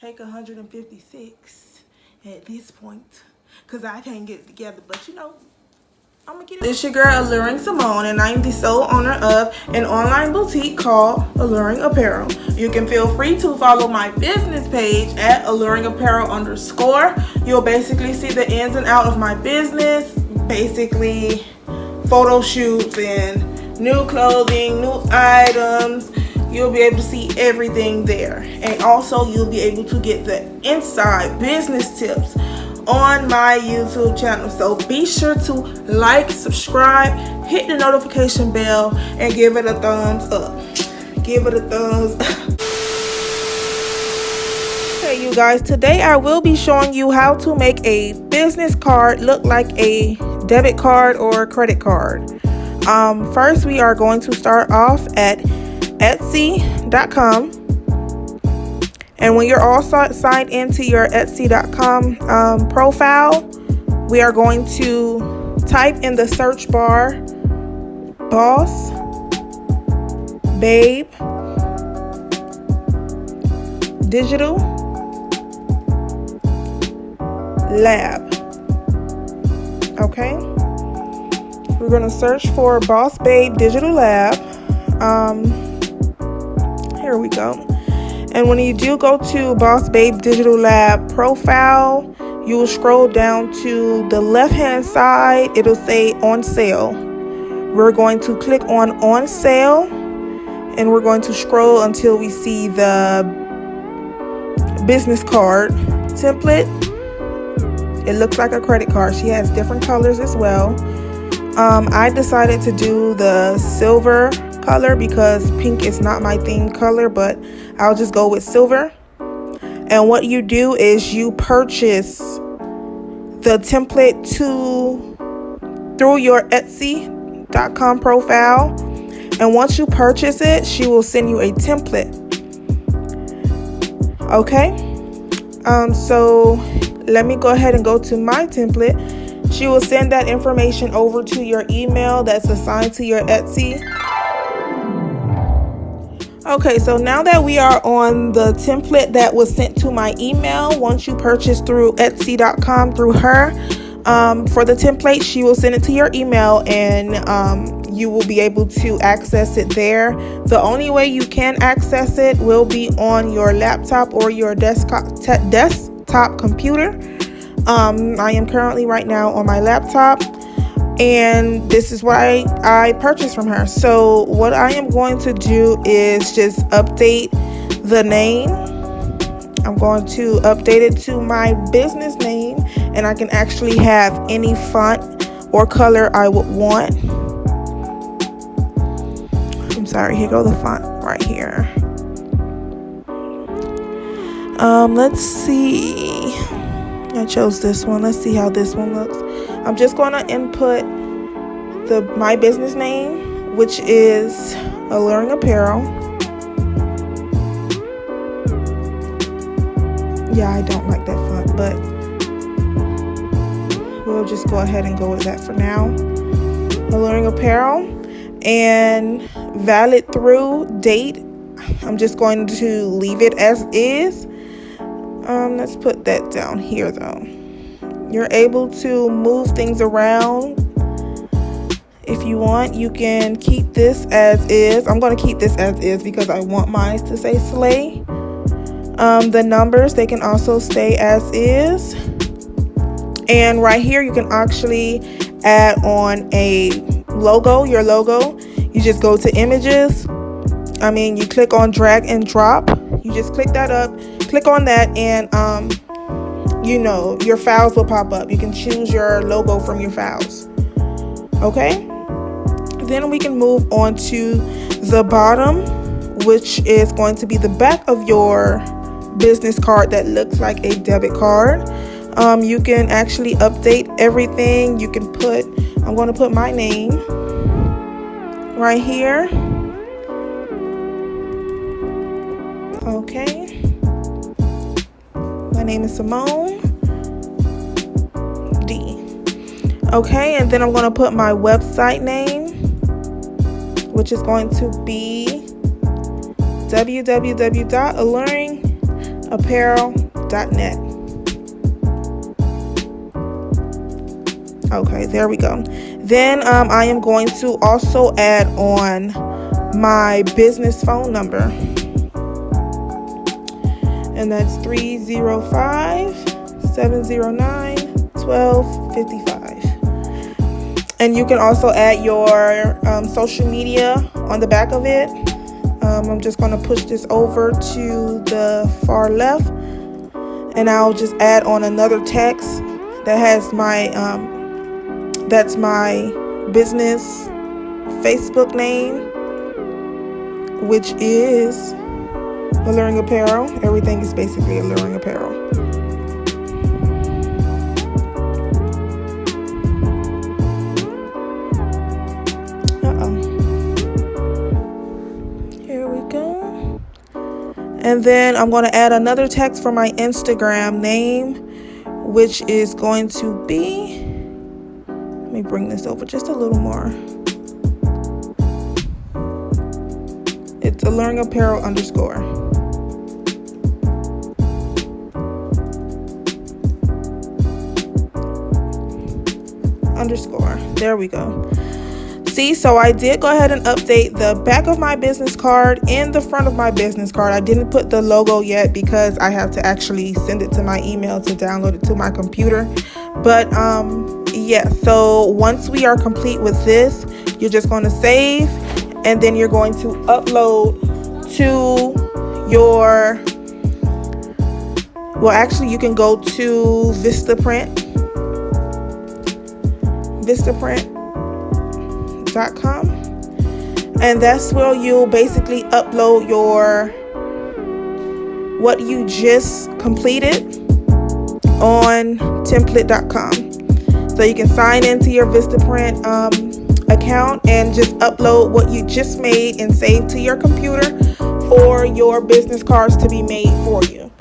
Take 156 at this point because I can't get it together, but you know, I'm gonna get it. It's your girl Alluring Simone, and I'm the sole owner of an online boutique called Alluring Apparel. You can feel free to follow my business page at Alluring Apparel _. You'll basically see the ins and out of my business, basically photo shoots and new clothing, new items. You'll be able to see everything there, and also you'll be able to get the inside business tips on my YouTube channel. So be sure to like, subscribe, hit the notification bell, and give it a thumbs up. Give it a thumbs up. Okay, you guys, today I will be showing you how to make a business card look like a debit card or credit card. First, we are going to start off at Etsy.com, and when you're all signed into your Etsy.com profile, we are going to type in the search bar Boss Babe Digital Lab. Okay, we're going to search for Boss Babe Digital Lab. Here we go. And when you do go to Boss Babe Digital Lab profile, you will scroll down to the left hand side. It'll say on sale. We're going to click on sale, and we're going to scroll until we see the business card template. It looks like a credit card. She has different colors as well. I decided to do the silver color because pink is not my theme color, but I'll just go with silver. And what you do is you purchase the template through your Etsy.com profile, and once you purchase it, she will send you a template. Okay, so let me go ahead and go to my template. She will send that information over to your email that's assigned to your Etsy. Okay, so now that we are on the template that was sent to my email, once you purchase through Etsy.com through her, for the template, she will send it to your email, and you will be able to access it there. The only way you can access it will be on your laptop or your desktop computer. I am currently right now on my laptop, and this is what I purchased from her. So what I am going to do is just update the name. I'm going to update it to my business name, and I can actually have any font or color I would want. I'm sorry, here go the font right here. Let's see. I chose this one. Let's see how this one looks. I'm just going to input my business name, which is Alluring Apparel. Yeah, I don't like that font, but we'll just go ahead and go with that for now. Alluring Apparel, and valid through date, I'm just going to leave it as is. Let's put that down here though. You're able to move things around if you want. You can keep this as is. I'm going to keep this as is because I want mine to say Slay. The numbers, they can also stay as is. And right here, you can actually add on a logo, your logo. You just go to images. You click on drag and drop. You just click that up, click on that, and your files will pop up. You can choose your logo from your files. Okay, then we can move on to the bottom, which is going to be the back of your business card that looks like a debit card. You can actually update everything. You can I'm going to put my name right here. Okay, my name is Simone D. Okay, and then I'm going to put my website name, which is going to be www.alluring allurapparel.net. Okay, there we go. Then I am going to also add on my business phone number, and that's 305-709-1255. And you can also add your social media on the back of it. I'm just going to push this over to the far left, and I'll just add on another text that has my that's my business Facebook name, which is Alluring Apparel. Everything is basically Alluring Apparel. Here we go. And then I'm going to add another text for my Instagram name, which is going to be, let me bring this over just a little more. It's Alluring Apparel _. There we go. See, so I did go ahead and update the back of my business card and the front of my business card. I didn't put the logo yet because I have to actually send it to my email to download it to my computer. But yeah, so once we are complete with this, you're just going to save, and then you're going to upload to your, well, actually you can go to vistaprint.com, and that's where you'll basically upload your what you just completed on template.com. So you can sign into your Vistaprint account and just upload what you just made and save to your computer for your business cards to be made for you.